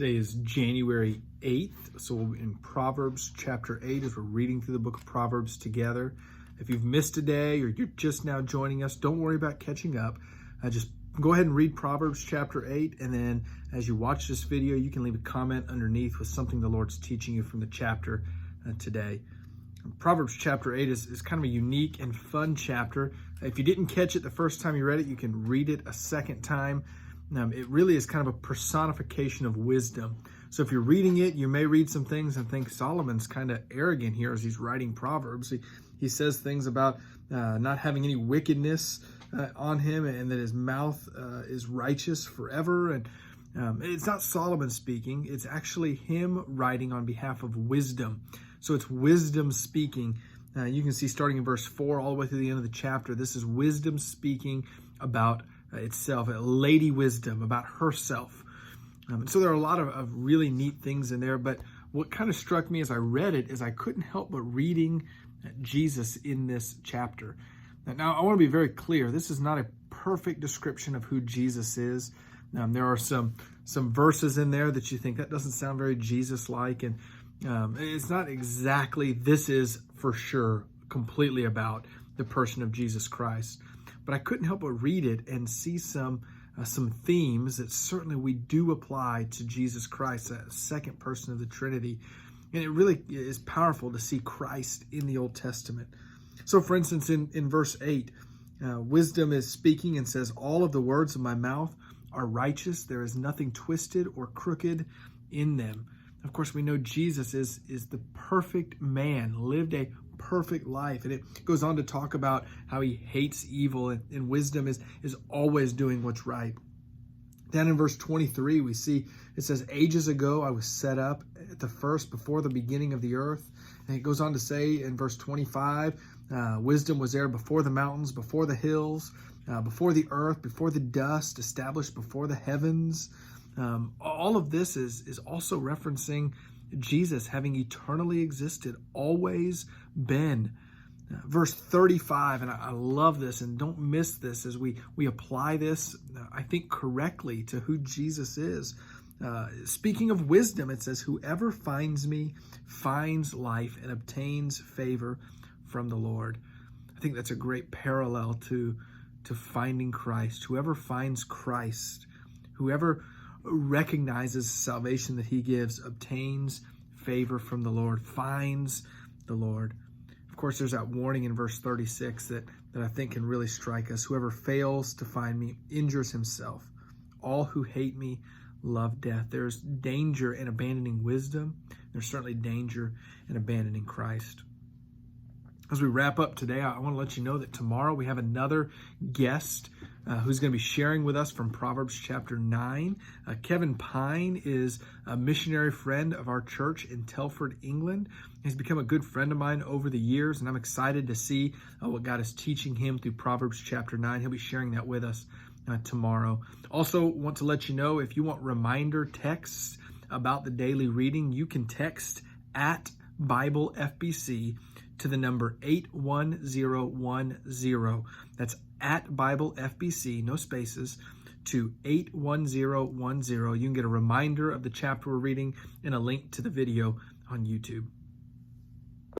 Today is January 8th, so we're in Proverbs chapter 8 as we're reading through the book of Proverbs together. If you've missed a day or you're just now joining us, don't worry about catching up. Just go ahead and read Proverbs chapter 8, and then as you watch this video, you can leave a comment underneath with something the Lord's teaching you from the chapter today. Proverbs chapter 8 is kind of a unique and fun chapter. If you didn't catch it the first time you read it, you can read it a second time. It really is kind of a personification of wisdom. So if you're reading it, you may read some things and think Solomon's kind of arrogant here as he's writing Proverbs. He says things about not having any wickedness on him, and that his mouth is righteous forever. And it's not Solomon speaking. It's actually him writing on behalf of wisdom. So it's wisdom speaking. You can see starting in verse 4 all the way through the end of the chapter, this is wisdom speaking about itself, Lady Wisdom, about herself. So there are a lot of really neat things in there, but what kind of struck me as I read it is I couldn't help but reading Jesus in this chapter. Now, I want to be very clear. This is not a perfect description of who Jesus is. There are some verses in there that you think that doesn't sound very Jesus-like, and it's not exactly, this is for sure completely about the person of Jesus Christ. But I couldn't help but read it and see some themes that certainly we do apply to Jesus Christ, the second person of the Trinity. And it really is powerful to see Christ in the Old Testament. So for instance, in verse 8, wisdom is speaking and says, "All of the words of my mouth are righteous. There is nothing twisted or crooked in them." Of course, we know Jesus is the perfect man, lived a perfect life. And it goes on to talk about how he hates evil, and wisdom is always doing what's right. Then in verse 23, we see it says, "Ages ago I was set up at the first, before the beginning of the earth." And it goes on to say in verse 25, wisdom was there before the mountains, before the hills, before the earth, before the dust, established before the heavens. All of this is also referencing Jesus having eternally existed, always been. Verse 35, and I love this, and don't miss this as we apply this, I think, correctly to who Jesus is. Speaking of wisdom, it says, "Whoever finds me finds life and obtains favor from the Lord." I think that's a great parallel to finding Christ. Whoever finds Christ, whoever recognizes salvation that he gives, obtains favor from the Lord, finds the Lord. Of course, there's that warning in verse 36 that I think can really strike us. "Whoever fails to find me injures himself. All who hate me love death." There's danger in abandoning wisdom. There's certainly danger in abandoning Christ. As we wrap up today, I want to let you know that tomorrow we have another guest who's going to be sharing with us from Proverbs chapter 9. Kevin Pine is a missionary friend of our church in Telford, England. He's become a good friend of mine over the years, and I'm excited to see what God is teaching him through Proverbs chapter 9. He'll be sharing that with us tomorrow. Also want to let you know, if you want reminder texts about the daily reading, you can text at Bible FBC to the number 81010. That's at Bible FBC, no spaces, to 81010. You can get a reminder of the chapter we're reading and a link to the video on YouTube.